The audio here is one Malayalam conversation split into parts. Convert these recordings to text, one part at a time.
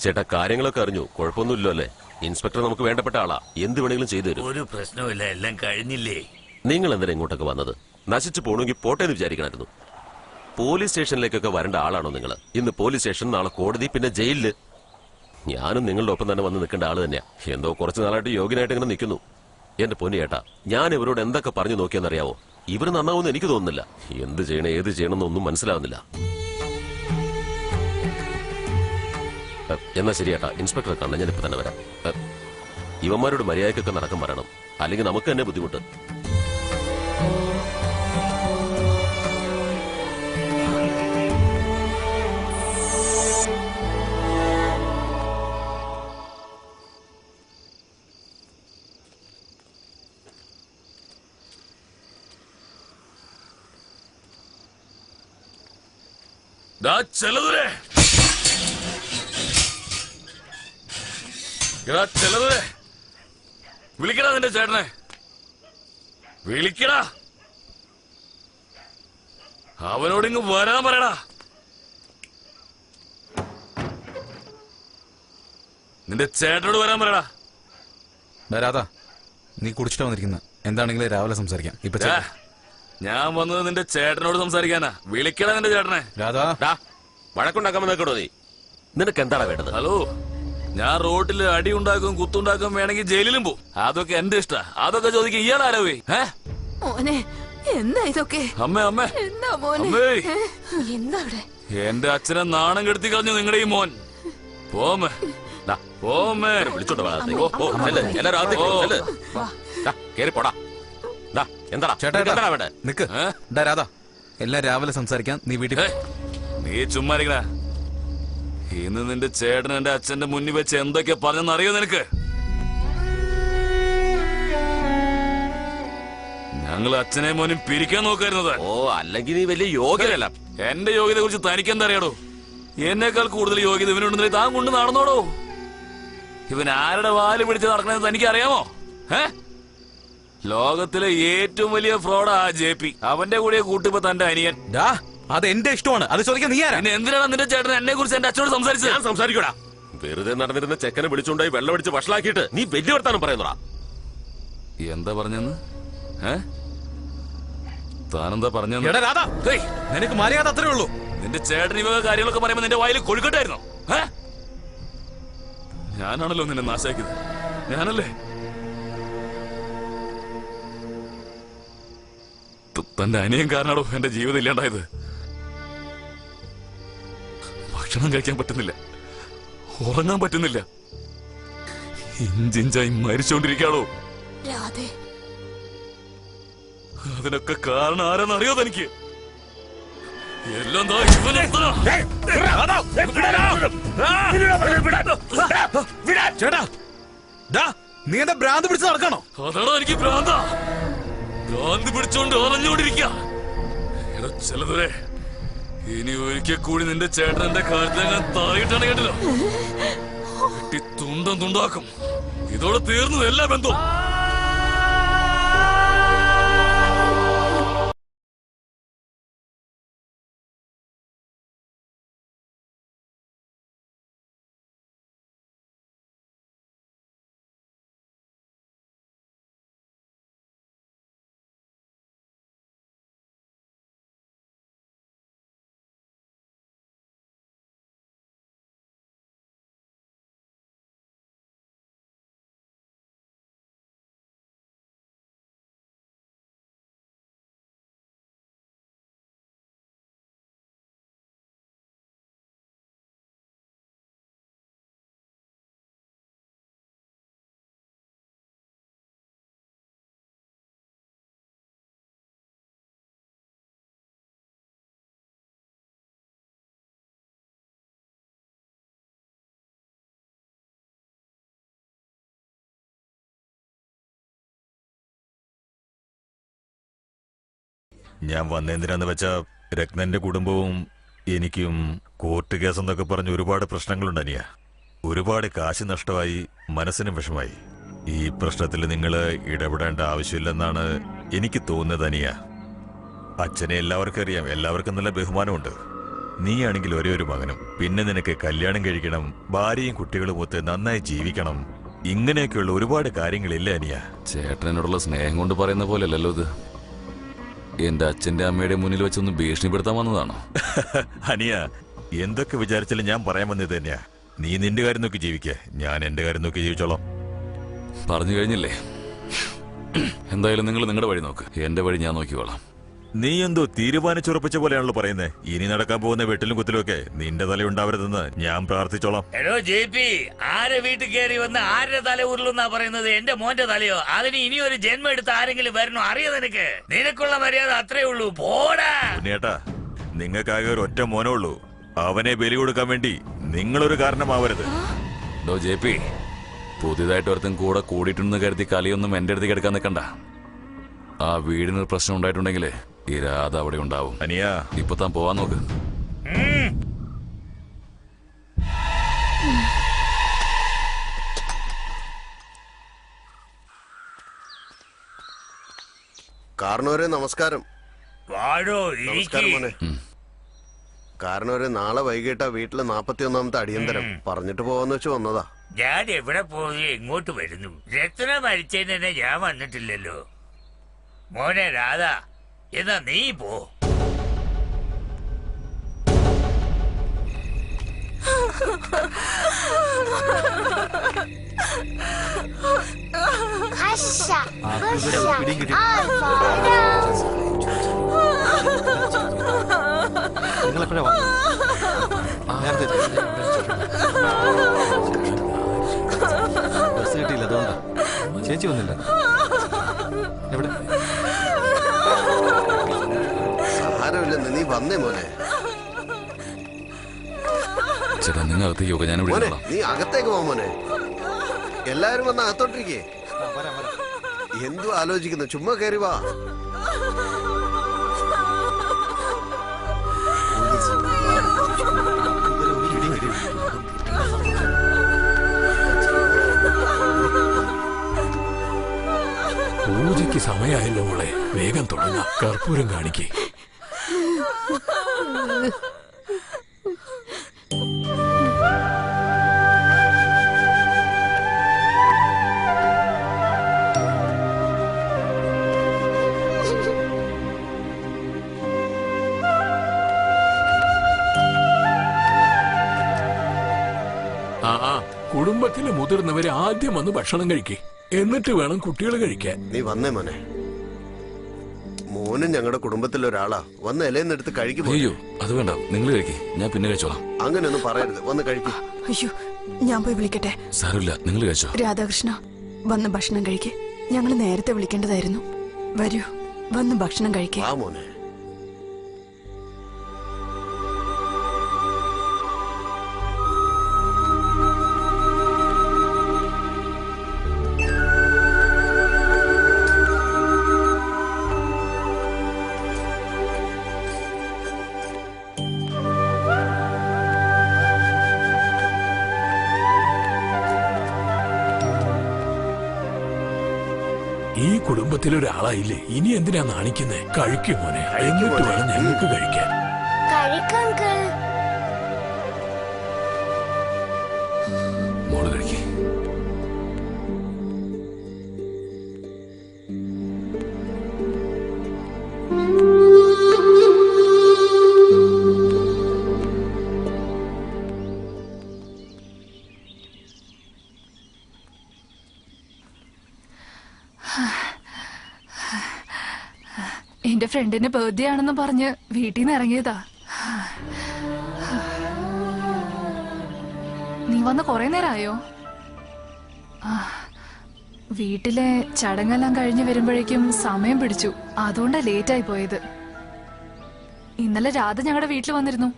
ചേട്ടാ കാര്യങ്ങളൊക്കെ അറിഞ്ഞു, കുഴപ്പമൊന്നുമില്ലോ അല്ലേ? ഇൻസ്പെക്ടർ നമുക്ക് വേണ്ടപ്പെട്ട ആളാ, എന്ത് വേണമെങ്കിലും ചെയ്തു തരും. ഒരു പ്രശ്നമില്ല, എല്ലാം കഴിഞ്ഞില്ലേ? നിങ്ങൾ എന്തിനാ ഇങ്ങോട്ടൊക്കെ വന്നത്? നശിച്ചു പോണെങ്കിൽ പോട്ടെ എന്ന് വിചാരിക്കണമായിരുന്നു. പോലീസ് സ്റ്റേഷനിലേക്കൊക്കെ വരേണ്ട ആളാണോ നിങ്ങൾ? ഇന്ന് പോലീസ് സ്റ്റേഷൻ, നാളെ കോടതി, പിന്നെ ജയിലില്. ഞാനും നിങ്ങളുടെ ഒപ്പം തന്നെ വന്ന് നിൽക്കേണ്ട ആള് തന്നെയാ. എന്തോ കുറച്ചു നാളായിട്ട് യോഗ്യനായിട്ട് ഇങ്ങനെ നിൽക്കുന്നു. എന്റെ പൊന്നു ചേട്ടാ, ഞാൻ ഇവരോട് എന്തൊക്കെ പറഞ്ഞു നോക്കിയെന്നറിയാവോ? ഇവര് നന്നാവുമെന്ന് എനിക്ക് തോന്നുന്നില്ല. എന്ത് ചെയ്യണം ഏത് ചെയ്യണമെന്നൊന്നും മനസ്സിലാവുന്നില്ല. എന്നാ ശരി ചേട്ടാ, ഇൻസ്പെക്ടറെ കാണാൻ ഞാനിപ്പോ തന്നെ വരാം. ഇവന്മാരോട് മര്യാദക്കൊക്കെ നടക്കം പറയണം, അല്ലെങ്കിൽ നമുക്ക് തന്നെ ബുദ്ധിമുട്ട്. വിളിക്കടാ നിന്റെ ചേട്ടനെ, വിളിക്കടാ. അവനോടിങ്ങ് വരാൻ പറയടാ. നിന്റെ ചേട്ടനോട് വരാൻ പറയടാ. രാധാ, നീ കുടിച്ചിട്ടാ വന്നിരിക്കുന്ന. എന്താണെങ്കിലും രാവിലെ സംസാരിക്കാം. ഇപ്പൊ ഞാൻ വന്നത് നിന്റെ ചേട്ടനോട് സംസാരിക്കാനാ. വിളിക്കടാ നിന്റെ ചേട്ടനെ. രാധാ, വഴക്കുണ്ടാക്കാൻ നോക്കണോ നീ? നിനക്ക് എന്താണ് വേണ്ടത്? ഹലോ, ഞാൻ റോഡിൽ അടി ഉണ്ടാക്കും, കുത്തുണ്ടാക്കും, വേണമെങ്കിൽ ജയിലിലും പോകും. അതൊക്കെ എന്റെ ഇഷ്ടാ. അതൊക്കെ ചോദിക്കും ഇയാളാരോ? എന്താ ഇതൊക്കെ? അമ്മേ അമ്മേ എന്താ മോനെ? എന്താ അവിടെ? എന്റെ അച്ഛനെ നാണം കെടുത്തി കളഞ്ഞു നിങ്ങളുടെ ഈ മോൻ. പോമേ പോമേ, വിളിച്ചോണ്ട് പോടാ. എന്താ ചേട്ടാ നിക്ക്. രാധാ, എല്ലാം രാവിലെ സംസാരിക്കാം. നീ വീട്ടിൽ നീ ചുമ്മാ ഇരിക്കടാ. ഇന്ന് നിന്റെ ചേട്ടൻ എന്റെ അച്ഛന്റെ മുന്നിൽ വെച്ച് എന്തൊക്കെ പറഞ്ഞെന്നറിയോ നിനക്ക്? ഞങ്ങൾ അച്ഛനെ മോനും പിരിക്കാൻ നോക്കായിരുന്നത്. ഓ, അല്ലെങ്കിൽ നീ വലിയ യോഗ്യനല്ല. എന്റെ യോഗ്യതയെ കുറിച്ച് തനിക്ക് എന്താ അറിയാടോ? എന്നേക്കാൾ കൂടുതൽ യോഗ്യത ഇവനുണ്ടെങ്കിൽ താൻ കൊണ്ട് നടന്നോടോ. ഇവൻ ആരുടെ വാല് പിടിച്ച് നടക്കണെന്ന് തനിക്ക് അറിയാമോ? ലോകത്തിലെ ഏറ്റവും വലിയ ഫ്രോഡാ JP. അവന്റെ കൂടെ കൂട്ടിപ്പോ തന്റെ അനിയൻ. അത് എന്റെ ഇഷ്ടമാണ്, അത് ചോദിക്കാൻ നീ ആരാ? പിന്നെ എന്തിനാണ് നിന്റെ ചേട്ടൻ എന്നെ കുറിച്ച് എന്റെ അച്ഛനോട് സംസാരിച്ചത്? ഞാൻ സംസാരിക്കൂടാ. വെറുതെ നടന്നിരുന്ന ചെക്കനെ വിളിച്ചുകൊണ്ടായി വെള്ളം അടിച്ച് വഷളാക്കിയിട്ട് നീ വലിയ വർത്താനം പറയുന്നടാ. എന്താ പറഞ്ഞെന്ന്? താനെന്താ പറഞ്ഞെന്ന്? നിനക്ക് മര്യാദ അത്രേ ഉള്ളൂ. നിന്റെ ചേട്ടൻ ഇവ കാര്യങ്ങളൊക്കെ പറയുമ്പോ നിന്റെ വായിൽ കൊഴുക്കട്ടായിരുന്നോ? ഞാനാണല്ലോ നിന്നെ നാശാക്കിയത്, ഞാനല്ലേ? തന്റെ അനിയൻ കാരണമാണോ എന്റെ ജീവിതം ഇല്ലാണ്ടായത്? ഭക്ഷണം കഴിക്കാൻ പറ്റുന്നില്ല, ഉറങ്ങാൻ പറ്റുന്നില്ല, ഇഞ്ചിഞ്ചായി മരിച്ചോണ്ടിരിക്കാണോ? അതിനൊക്കെ കാരണം ആരെന്നറിയോ തനിക്ക്? എല്ലാം ചേട്ടാ, നീ എന്താ ഭ്രാന്ത് പിടിച്ച് നടക്കണോ? അതാണോ എനിക്ക് ഭ്രാന്ത? ഭ്രാന്ത് പിടിച്ചോണ്ട് അറിഞ്ഞോണ്ടിരിക്ക. ചിലതുവരെ ഇനി ഒരിക്കൽ കൂടി നിന്റെ ചേട്ടൻ എന്റെ കാര്യത്തിൽ ഞാൻ താഴെയിട്ടാണ് കേട്ടല്ലോ. വെട്ടി തുണ്ടം തുണ്ടാക്കും. ഇതോടെ തീർന്നു എല്ലാ ബന്ധവും. ഞാൻ വന്നെന്തിനാന്ന് വെച്ചാ രത്നന്റെ കുടുംബവും എനിക്കും കോർട്ട് കേസെന്നൊക്കെ പറഞ്ഞ് ഒരുപാട് പ്രശ്നങ്ങളുണ്ടനിയ. ഒരുപാട് കാശ് നഷ്ടമായി, മനസ്സിനും വിഷമായി. ഈ പ്രശ്നത്തിൽ നിങ്ങൾ ഇടപെടേണ്ട ആവശ്യമില്ലെന്നാണ് എനിക്ക് തോന്നുന്നത് അനിയ. അച്ഛനെ എല്ലാവർക്കും അറിയാം, എല്ലാവർക്കും നല്ല ബഹുമാനമുണ്ട്. നീയാണെങ്കിൽ ഒരേ ഒരു മകനും. പിന്നെ നിനക്ക് കല്യാണം കഴിക്കണം, ഭാര്യയും കുട്ടികളും ഒത്ത് നന്നായി ജീവിക്കണം. ഇങ്ങനെയൊക്കെയുള്ള ഒരുപാട് കാര്യങ്ങളില്ല അനിയ. ചേട്ടനോടുള്ള സ്നേഹം കൊണ്ട് പറയുന്ന പോലെയല്ലല്ലോ ഇത്. എന്റെ അച്ഛന്റെ അമ്മയുടെ മുന്നിൽ വെച്ചൊന്ന് ഭീഷണിപ്പെടുത്താൻ വന്നതാണോ? അനിയ, എന്തൊക്കെ വിചാരിച്ചാലും ഞാൻ പറയാൻ വന്നത് തന്നെയാ. നീ നിന്റെ കാര്യം നോക്കി ജീവിക്കേ, ഞാൻ എന്റെ കാര്യം നോക്കി ജീവിച്ചോളാം. പറഞ്ഞു കഴിഞ്ഞില്ലേ? എന്തായാലും നിങ്ങൾ നിങ്ങളുടെ വഴി നോക്ക്, എന്റെ വഴി ഞാൻ നോക്കിക്കോളാം. നീ എന്തോ തീരുമാനിച്ചുറപ്പിച്ച പോലെയാണല്ലോ പറയുന്നത്. ഇനി നടക്കാൻ പോകുന്ന വെട്ടിലും കുത്തിലുമൊക്കെ നിന്റെ തലയുണ്ടാവരുതെന്ന് ഞാൻ പ്രാർത്ഥിച്ചോളാം. എടോ JP, ആരെ വീട്ടിൽ കയറി വന്ന് ആരുടെ തല ഉരുളുന്നാ പറയുന്നത്? എന്റെ മോന്റെ തലയോ? അതിന് ഇനി ഒരു ജന്മം എടുത്ത് ആരെങ്കിലും വരണോ? അറിയോ നിനക്ക്? നിനക്കുള്ള മര്യാദ അത്രേ ഉള്ളൂ, പോടാ. ഉണ്ണിയേട്ടാ, നിങ്ങൾക്കാകെ ഒരു ഒറ്റ മോനേ ഉള്ളൂ. അവനെ ബലി കൊടുക്കാൻ വേണ്ടി നിങ്ങളൊരു കാരണമാവരുത്. JP, പുതിയതായിട്ട് ഒരുത്തും കൂടെ കൂടിയിട്ടുണ്ടെന്ന് കരുതി കലിയൊന്നും എന്റെ അടുത്ത് കിടക്കാൻ നിൽക്കണ്ട. ആ വീടിനൊരു പ്രശ്നം ഉണ്ടായിട്ടുണ്ടെങ്കിൽ ഈ രാധ അവിടെ ഉണ്ടാവും. അനിയ, ഇപ്പൊ താൻ പോവാൻ നോക്ക്. കാരണവരെ നമസ്കാരം. വാഴോ, നമസ്കാരം മോനെ. കാരണവരെ നാളെ വൈകിട്ടാ വീട്ടില് 41ാമത്തെ അടിയന്തരം. പറഞ്ഞിട്ട് പോവാന്ന് വെച്ച് വന്നതാ. ഞാൻ എവിടെ പോയി എങ്ങോട്ട് വരുന്നു? രത്ന മരിച്ചതിന് തന്നെ ഞാൻ വന്നിട്ടില്ലല്ലോ. മോനെ രാധ, എന്നാ നീ പോ. നിങ്ങളെപ്പോഴാ വന്നത്? നേരത്തെ ബസ് കിട്ടിയില്ല, അതുകൊണ്ടാ. ചേച്ചി വന്നില്ല. എവിടെ? സാരമില്ലെന്ന്, നീ വന്നേ മോനെ. ചേട്ടാ, നിങ്ങൾ അകത്തേക്ക് പോകാൻ ഞാൻ മോനെ, നീ അകത്തേക്ക് പോ മോനെ. എല്ലാരും വന്ന് അകത്തോട്ടിരിക്കേ. എന്തു ആലോചിക്കുന്നു? ചുമ്മാ കയറി വാ. പൂജയ്ക്ക് സമയമായല്ലോ മോളെ, വേഗം തുടങ്ങാം. കർപ്പൂരം കാണിക്കേ. കുടുംബത്തിലെ മുതിർന്നവരെ ആദ്യം വന്ന് ഭക്ഷണം കഴിക്കേ, എന്നിട്ട് വേണം കുട്ടികൾ കഴിക്കാൻ. നീ വന്നേ മോനെ. മോനും ഞങ്ങളുടെ കുടുംബത്തിലെ ഒരാളാ. വന്ന് ഇലയെന്ന് എടുത്ത് കഴിക്കുമോ? അയ്യോ, അത് വേണ്ട, നിങ്ങൾ കഴിക്കേ, ഞാൻ പിന്നെ കഴിച്ചോളാം. അങ്ങനെയൊന്നും പറയരുത്, വന്ന് കഴിക്കും. അയ്യോ, ഞാൻ പോയി വിളിക്കട്ടെ? സാരമില്ല, നിങ്ങൾ കഴിച്ചോ. രാധാകൃഷ്ണ, വന്ന് ഭക്ഷണം കഴിക്കേ. ഞങ്ങൾ നേരത്തെ വിളിക്കേണ്ടതായിരുന്നു. വരൂ, വന്ന് ഭക്ഷണം കഴിക്കേ. വാ മോനെ. ഈ കുടുംബത്തിലൊരാളായില്ലേ, ഇനി എന്തിനാ നാണിക്കുന്നേ? കഴിക്കും മോനെ, എന്നിട്ട് വേണം ഞങ്ങൾക്ക് കഴിക്കാൻ. മോള് കഴിക്കേ. എന്റെ ഫ്രണ്ടിന്റെ ബർത്ത്ഡേ ആണെന്ന് പറഞ്ഞ് വീട്ടിൽ നിന്ന് ഇറങ്ങിയതാ. നീ വന്ന് കൊറേ നേരമായോ? വീട്ടിലെ ചടങ്ങെല്ലാം കഴിഞ്ഞ് വരുമ്പോഴേക്കും സമയം പിടിച്ചു, അതുകൊണ്ടാ ലേറ്റ് ആയി പോയത്. ഇന്നലെ രാധ ഞങ്ങളുടെ വീട്ടിൽ വന്നിരുന്നു.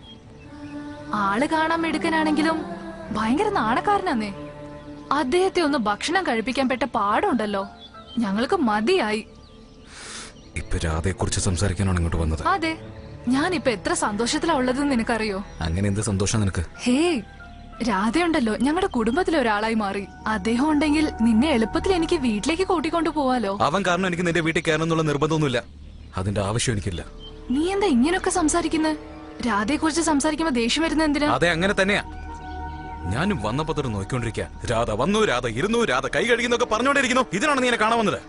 ആള് കാണാൻ മിടുക്കനാണെങ്കിലും ഭയങ്കര നാണക്കാരനാന്നേ. അദ്ദേഹത്തെ ഒന്ന് ഭക്ഷണം കഴിപ്പിക്കാൻ പെട്ട പാടുണ്ടല്ലോ. ഞങ്ങൾക്ക് മതിയായി. ഇപ്പൊ രാധയെ കുറിച്ച് സംസാരിക്കാനാണ് ഇങ്ങോട്ട് വന്നത്. അതെ, ഞാനിപ്പൊ എത്ര സന്തോഷത്തിലാ ഉള്ളതെന്ന് നിനക്കറിയോ? അങ്ങനെ എന്ത് സന്തോഷം നിനക്ക്? ഹേ, രാധയുണ്ടല്ലോ ഞങ്ങളുടെ കുടുംബത്തിലെ ഒരാളായി മാറി. അദ്ദേഹം ഉണ്ടെങ്കിൽ നിന്നെ എളുപ്പത്തിൽ എനിക്ക് വീട്ടിലേക്ക് കൂട്ടിക്കൊണ്ടു പോവാലോ. അവൻ കാരണം എനിക്ക് നിന്റെ വീട്ടിൽ കയറണമെന്നുള്ള നിർബന്ധമൊന്നുമില്ല. അതിന്റെ ആവശ്യം എനിക്കില്ല. നീ എന്താ ഇങ്ങനൊക്കെ സംസാരിക്കുന്നത്? രാധയെ കുറിച്ച് സംസാരിക്കുമ്പോ ദേഷ്യം വരുന്ന എന്തിനാ? അതെ, അങ്ങനെ തന്നെയാ. ഞാനും വന്നപ്പോ തൊട്ട് നോക്കിക്കൊണ്ടിരിക്കുക. രാധ വന്നു, രാധ ഇരുന്നു, രാധ കൈ കഴുകുന്നൊക്കെ പറഞ്ഞോണ്ടിരിക്കുന്നു. ഇതിനാണ് നീ എന്നെ കാണാൻ വന്നത്?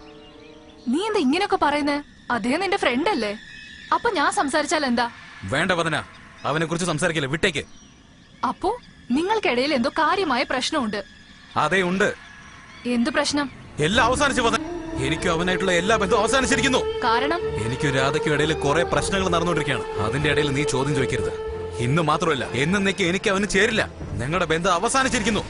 നീ എന്താ ഇങ്ങനെയൊക്കെ പറയുന്നേ? അദ്ദേഹം നിന്റെ ഫ്രണ്ട് അല്ലേ? അപ്പൊ ഞാൻ സംസാരിച്ചാൽ എന്താ? വേണ്ട വദന, അവനെ കുറിച്ച് സംസാരിക്കില്ല, വിട്ടേക്ക്. അപ്പോ നിങ്ങൾക്കിടയിൽ എന്തോ കാര്യമായ പ്രശ്നമുണ്ട്. അതെ ഉണ്ട്. എന്ത് പ്രശ്നം? എല്ലാം അവസാനിച്ചു വദന. എനിക്കും അവനായിട്ടുള്ള എല്ലാ ബന്ധവും അവസാനിച്ചിരിക്കുന്നു. കാരണം എനിക്കും രാധയ്ക്കും ഇടയിൽ കുറെ പ്രശ്നങ്ങൾ നടന്നുകൊണ്ടിരിക്കുകയാണ്. അതിന്റെ ഇടയിൽ നീ ചോദ്യം ചോദിക്കരുത്. ഇന്ന് മാത്രമല്ല എന്നേക്ക് എനിക്ക് അവന് ചേരില്ല. ഞങ്ങളുടെ ബന്ധം അവസാനിച്ചിരിക്കുന്നു.